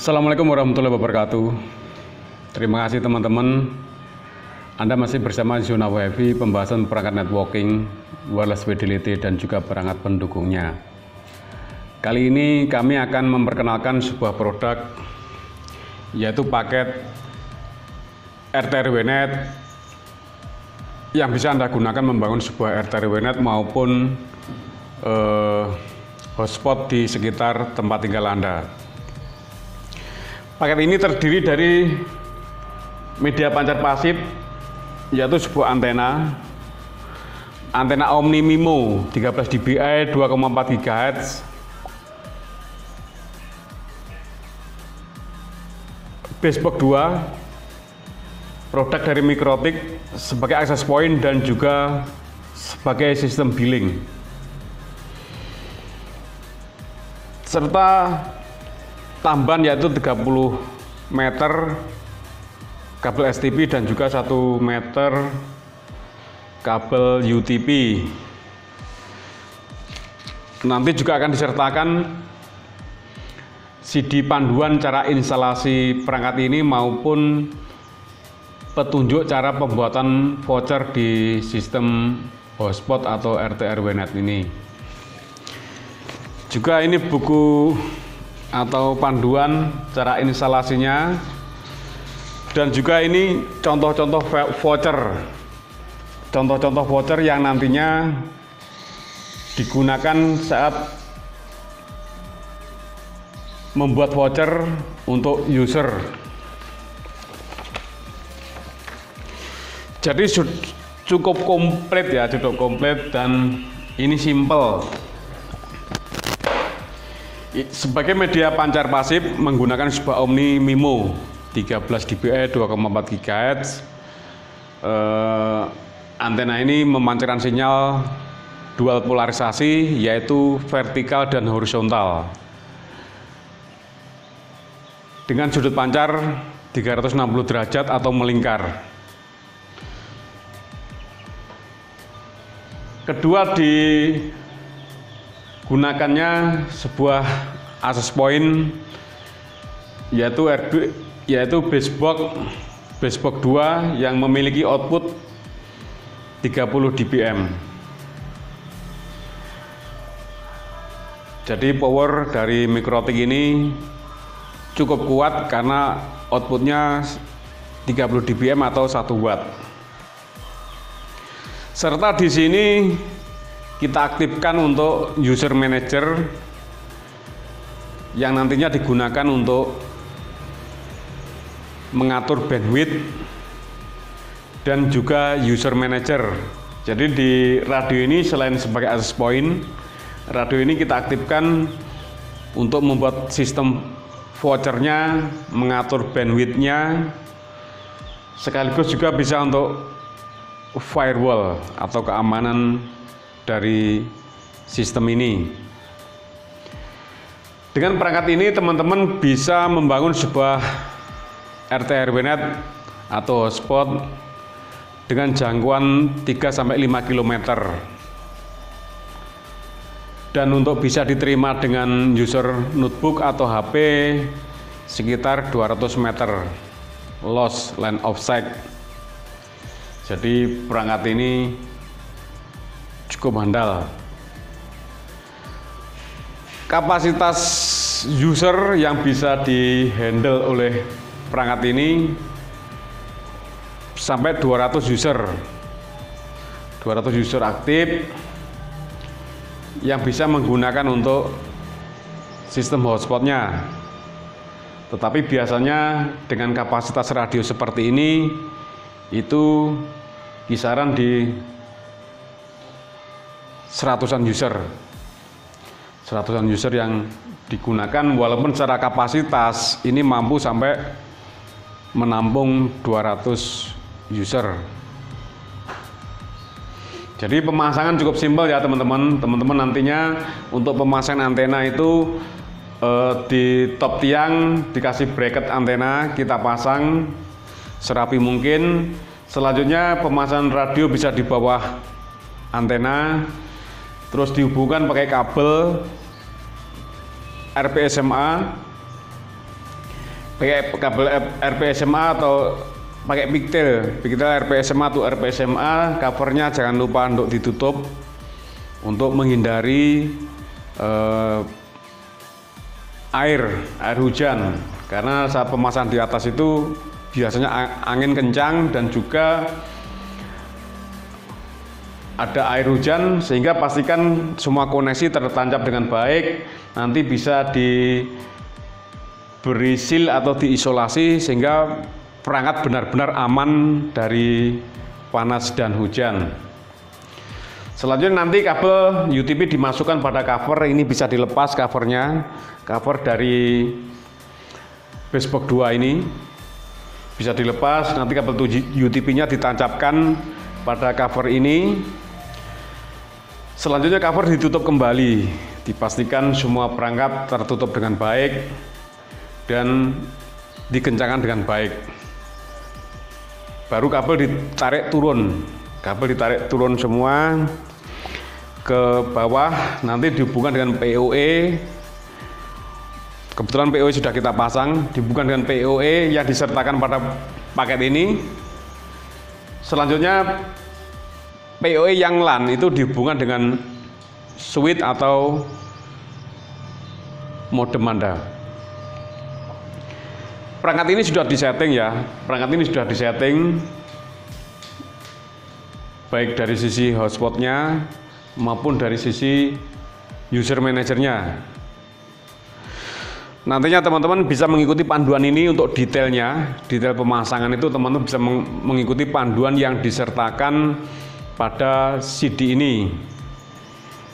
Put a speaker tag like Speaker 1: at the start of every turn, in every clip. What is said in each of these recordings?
Speaker 1: Assalamualaikum warahmatullahi wabarakatuh. Terima kasih teman-teman. Anda masih bersama Zona WiFi, pembahasan perangkat networking, wireless fidelity, dan juga perangkat pendukungnya. Kali ini kami akan memperkenalkan sebuah produk, yaitu paket RT-RW-NET yang bisa Anda gunakan membangun sebuah RT-RW-NET maupun hotspot di sekitar tempat tinggal Anda. Paket ini terdiri dari media pancar pasif, yaitu sebuah antena Omni MIMO 13 dBi 2,4 GHz, basebox 2, produk dari Mikrotik sebagai access point dan juga sebagai sistem billing, serta tambahan yaitu 30 meter kabel STP dan juga 1 meter kabel UTP. Nanti juga akan disertakan CD panduan cara instalasi perangkat ini maupun petunjuk cara pembuatan voucher di sistem hotspot atau RT-RW-NET ini. Juga ini buku atau panduan cara instalasinya, dan juga ini contoh-contoh voucher yang nantinya digunakan saat membuat voucher untuk user. Jadi cukup komplit dan ini simple. Sebagai media pancar pasif menggunakan sebuah Omni MIMO 13 dBi 2,4 GHz. Antena ini memancarkan sinyal dual polarisasi, yaitu vertikal dan horizontal, dengan sudut pancar 360 derajat atau melingkar. Kedua, digunakannya sebuah access point, yaitu basebox 2 yang memiliki output 30 dBm. Jadi power dari Mikrotik ini cukup kuat karena outputnya 30 dBm atau 1 watt. Serta di sini kita aktifkan untuk user manager yang nantinya digunakan untuk mengatur bandwidth dan juga user manager. Jadi di radio ini selain sebagai access point, radio ini kita aktifkan untuk membuat sistem vouchernya, mengatur bandwidthnya, sekaligus juga bisa untuk firewall atau keamanan dari sistem ini. Dengan perangkat ini teman-teman bisa membangun sebuah RT-RW-NET atau hotspot dengan jangkauan 3-5 km, dan untuk bisa diterima dengan user notebook atau HP sekitar 200 meter loss line of sight. Jadi perangkat ini cukup handal. Kapasitas user yang bisa dihandle oleh perangkat ini sampai 200 user aktif yang bisa menggunakan untuk sistem hotspotnya. Tetapi biasanya dengan kapasitas radio seperti ini itu kisaran di 100-an user yang digunakan, walaupun secara kapasitas ini mampu sampai menampung 200 user. Jadi pemasangan cukup simpel ya teman-teman. Teman-teman nantinya untuk pemasangan antena itu di top tiang dikasih bracket antena, kita pasang serapi mungkin. Selanjutnya pemasangan radio bisa di bawah antena, terus dihubungkan pakai kabel RPSMA pakai kabel RP-SMA atau pakai pigtail RP-SMA atau RP-SMA, covernya jangan lupa untuk ditutup untuk menghindari air hujan, karena saat pemasangan di atas itu biasanya angin kencang dan juga ada air hujan, sehingga pastikan semua koneksi tertancap dengan baik. Nanti bisa diberi seal atau diisolasi sehingga perangkat benar-benar aman dari panas dan hujan. Selanjutnya nanti kabel UTP dimasukkan pada cover, ini bisa dilepas covernya, cover dari basebox 2 ini bisa dilepas, nanti kabel UTP-nya ditancapkan pada cover ini. Selanjutnya cover ditutup kembali, dipastikan semua perangkat tertutup dengan baik dan dikencangkan dengan baik. Baru kabel ditarik turun semua ke bawah, nanti dihubungkan dengan POE. Kebetulan POE sudah kita pasang, dihubungkan dengan POE yang disertakan pada paket ini. Selanjutnya POE yang LAN itu dihubungkan dengan switch atau modem Anda. Perangkat ini sudah disetting ya, baik dari sisi hotspotnya maupun dari sisi user manajernya. Nantinya teman-teman bisa mengikuti panduan ini untuk detail pemasangan itu teman-teman bisa mengikuti panduan yang disertakan pada CD ini.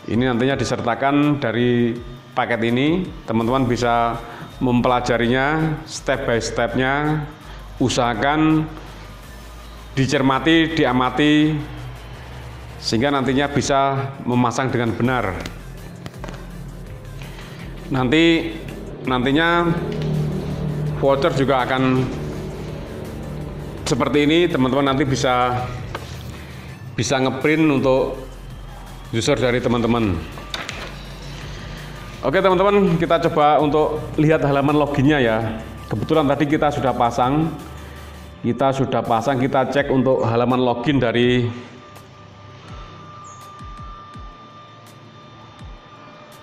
Speaker 1: Ini nantinya disertakan dari paket ini, teman-teman bisa mempelajarinya step by stepnya. Usahakan dicermati, diamati, sehingga nantinya bisa memasang dengan benar. Nantinya voucher juga akan seperti ini, teman-teman nanti bisa ngeprint untuk user dari teman-teman. Oke teman-teman, kita coba untuk lihat halaman loginnya ya. Kebetulan tadi kita sudah pasang, kita cek untuk halaman login dari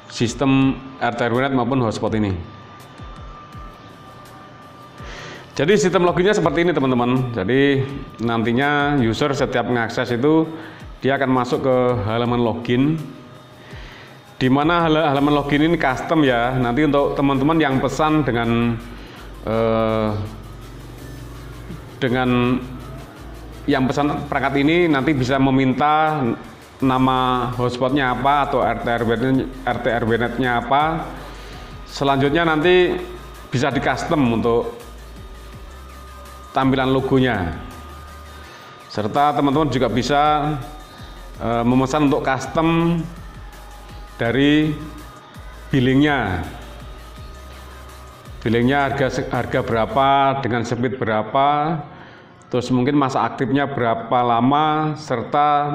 Speaker 1: sistem RT-RWNet maupun hotspot ini. Jadi sistem loginnya seperti ini teman-teman. Jadi nantinya user setiap mengakses itu dia akan masuk ke halaman login, di mana halaman login ini custom ya. Nanti untuk teman-teman yang pesan dengan yang pesan perangkat ini nanti bisa meminta nama hotspotnya apa atau RT-RWNet-nya apa. Selanjutnya nanti bisa di custom untuk tampilan logonya, serta teman-teman juga bisa memesan untuk custom dari billingnya harga berapa, dengan speed berapa, terus mungkin masa aktifnya berapa lama, serta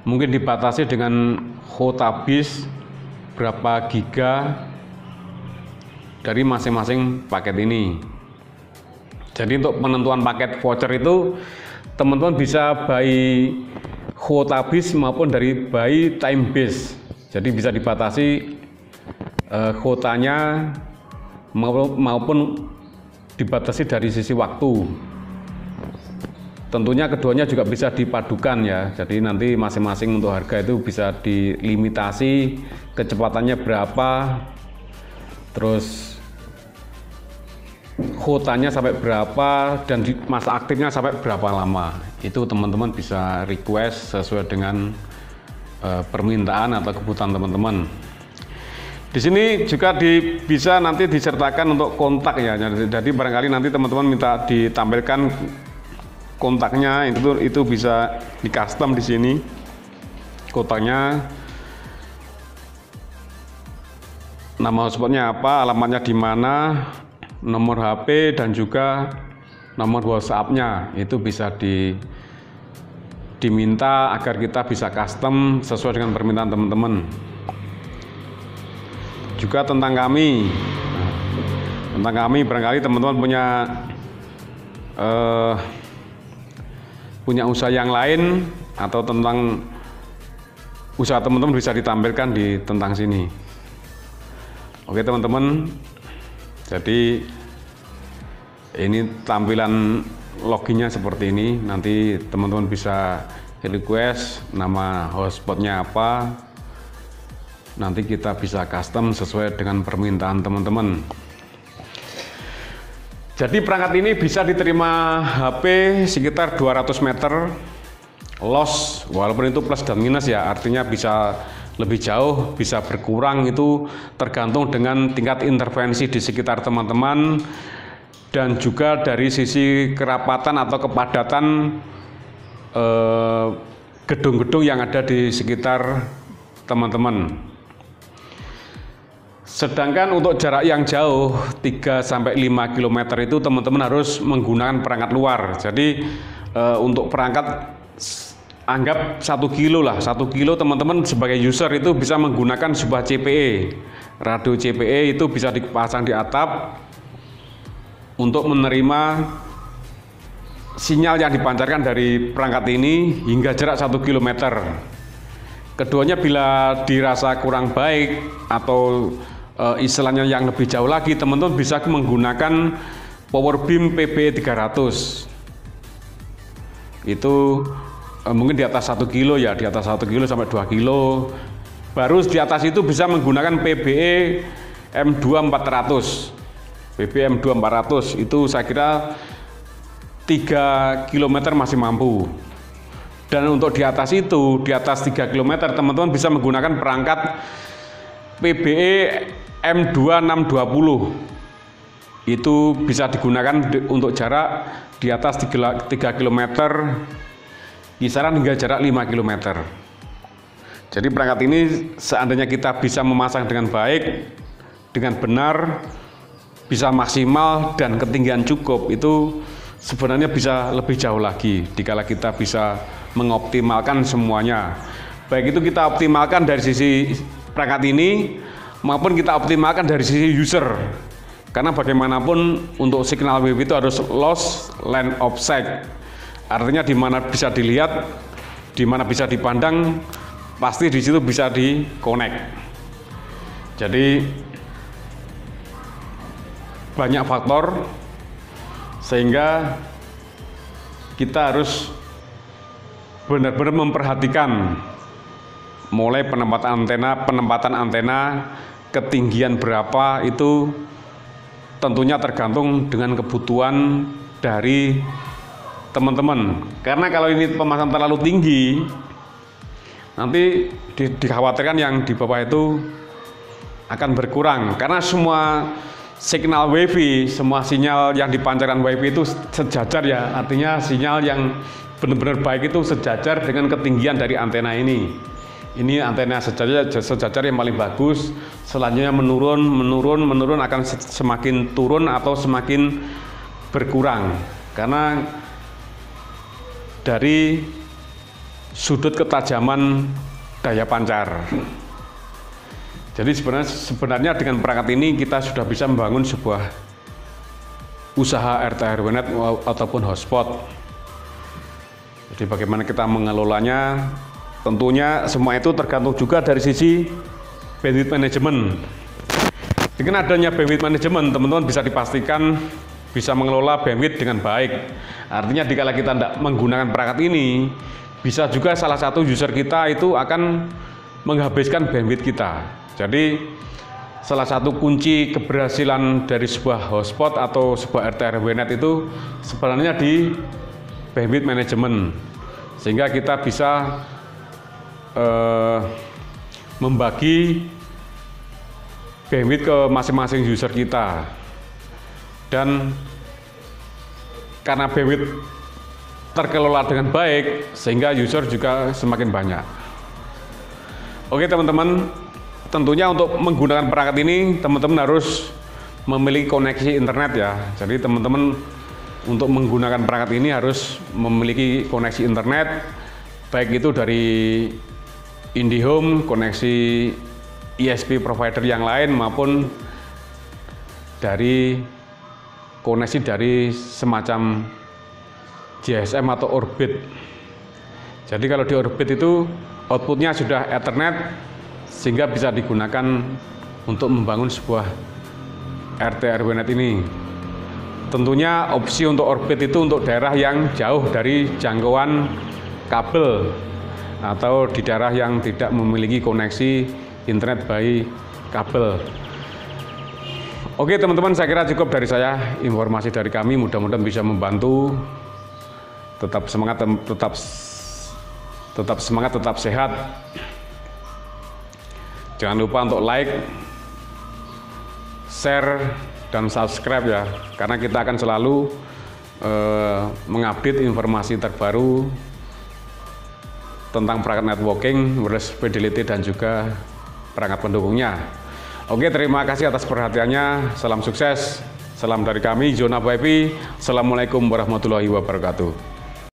Speaker 1: mungkin dibatasi dengan kuota bis berapa giga dari masing-masing paket ini. Jadi untuk penentuan paket voucher itu teman-teman bisa buy kuota bis maupun dari buy time base. Jadi bisa dibatasi kuotanya maupun dibatasi dari sisi waktu. Tentunya keduanya juga bisa dipadukan ya. Jadi nanti masing-masing untuk harga itu bisa dilimitasi, kecepatannya berapa, terus kuotanya sampai berapa, dan masa aktifnya sampai berapa lama. Itu teman-teman bisa request sesuai dengan permintaan atau kebutuhan teman-teman. Di sini juga bisa nanti disertakan untuk kontak ya. Jadi barangkali nanti teman-teman minta ditampilkan kontaknya, itu bisa di custom di sini. Kontaknya, nama hotspotnya apa, alamatnya di mana, nomor HP dan juga nomor WhatsApp-nya itu bisa diminta agar kita bisa custom sesuai dengan permintaan teman-teman. Juga tentang kami, tentang kami. Barangkali teman-teman punya usaha yang lain atau tentang usaha teman-teman bisa ditampilkan di tentang sini. Oke teman-teman, jadi ini tampilan loginnya seperti ini. Nanti teman-teman bisa request nama hotspotnya apa, nanti kita bisa custom sesuai dengan permintaan teman-teman. Jadi perangkat ini bisa diterima HP sekitar 200 meter loss, walaupun itu plus dan minus ya, artinya bisa lebih jauh, bisa berkurang, itu tergantung dengan tingkat intervensi di sekitar teman-teman dan juga dari sisi kerapatan atau kepadatan gedung-gedung yang ada di sekitar teman-teman. Sedangkan untuk jarak yang jauh 3-5 km itu teman-teman harus menggunakan perangkat luar. Jadi untuk perangkat anggap 1 kilo lah, 1 kilo teman-teman sebagai user itu bisa menggunakan sebuah CPE. Radio CPE itu bisa dipasang di atap untuk menerima sinyal yang dipancarkan dari perangkat ini hingga jarak 1 km. Keduanya bila dirasa kurang baik atau istilahnya yang lebih jauh lagi, teman-teman bisa menggunakan power beam PBE 300. Itu mungkin di atas 1 kilo ya, di atas 1 kilo sampai 2 kilo. Baru di atas itu bisa menggunakan PBE M2 400. BBM 2400 itu saya kira 3 km masih mampu. Dan untuk di atas itu, di atas 3 km teman-teman bisa menggunakan perangkat PBE M2620. Itu bisa digunakan untuk jarak di atas 3 km, kisaran hingga jarak 5 km. Jadi perangkat ini seandainya kita bisa memasang dengan baik, dengan benar, bisa maksimal dan ketinggian cukup, itu sebenarnya bisa lebih jauh lagi dikala kita bisa mengoptimalkan semuanya. Baik itu kita optimalkan dari sisi perangkat ini maupun kita optimalkan dari sisi user. Karena bagaimanapun untuk signal wave itu harus loss line of sight. Artinya di mana bisa dilihat, di mana bisa dipandang, pasti di situ bisa di-connect. Jadi banyak faktor sehingga kita harus benar-benar memperhatikan mulai penempatan antena, ketinggian berapa, itu tentunya tergantung dengan kebutuhan dari teman-teman. Karena kalau ini pemasangan terlalu tinggi, nanti dikhawatirkan yang di bawah itu akan berkurang, karena semua signal WiFi, semua sinyal yang dipancarkan WiFi itu sejajar ya, artinya sinyal yang benar-benar baik itu sejajar dengan ketinggian dari antena ini. Ini antena sejajar yang paling bagus. Selanjutnya menurun akan semakin turun atau semakin berkurang karena dari sudut ketajaman daya pancar. Jadi sebenarnya dengan perangkat ini kita sudah bisa membangun sebuah usaha RT/RW-net ataupun hotspot. Jadi bagaimana kita mengelolanya, tentunya semua itu tergantung juga dari sisi bandwidth management. Dengan adanya bandwidth management, teman-teman bisa dipastikan bisa mengelola bandwidth dengan baik. Artinya dikala kita tidak menggunakan perangkat ini, bisa juga salah satu user kita itu akan menghabiskan bandwidth kita. Jadi salah satu kunci keberhasilan dari sebuah hotspot atau sebuah RT/RW-net itu sebenarnya di bandwidth management, sehingga kita bisa membagi bandwidth ke masing-masing user kita, dan karena bandwidth terkelola dengan baik sehingga user juga semakin banyak. Oke teman-teman, tentunya untuk menggunakan perangkat ini teman-teman harus memiliki koneksi internet ya. Jadi teman-teman untuk menggunakan perangkat ini harus memiliki koneksi internet, baik itu dari IndiHome, koneksi ISP provider yang lain, maupun dari koneksi dari semacam GSM atau orbit. Jadi kalau di orbit itu outputnya sudah Ethernet sehingga bisa digunakan untuk membangun sebuah RT/RW net ini. Tentunya opsi untuk orbit itu untuk daerah yang jauh dari jangkauan kabel atau di daerah yang tidak memiliki koneksi internet by kabel. Oke teman-teman, saya kira cukup dari saya, informasi dari kami mudah-mudahan bisa membantu. Tetap semangat, tetap sehat. Jangan lupa untuk like, share, dan subscribe ya, karena kita akan selalu mengupdate informasi terbaru tentang perangkat networking, wireless fidelity, dan juga perangkat pendukungnya. Oke, terima kasih atas perhatiannya. Salam sukses, salam dari kami Zona VIP. Assalamualaikum warahmatullahi wabarakatuh.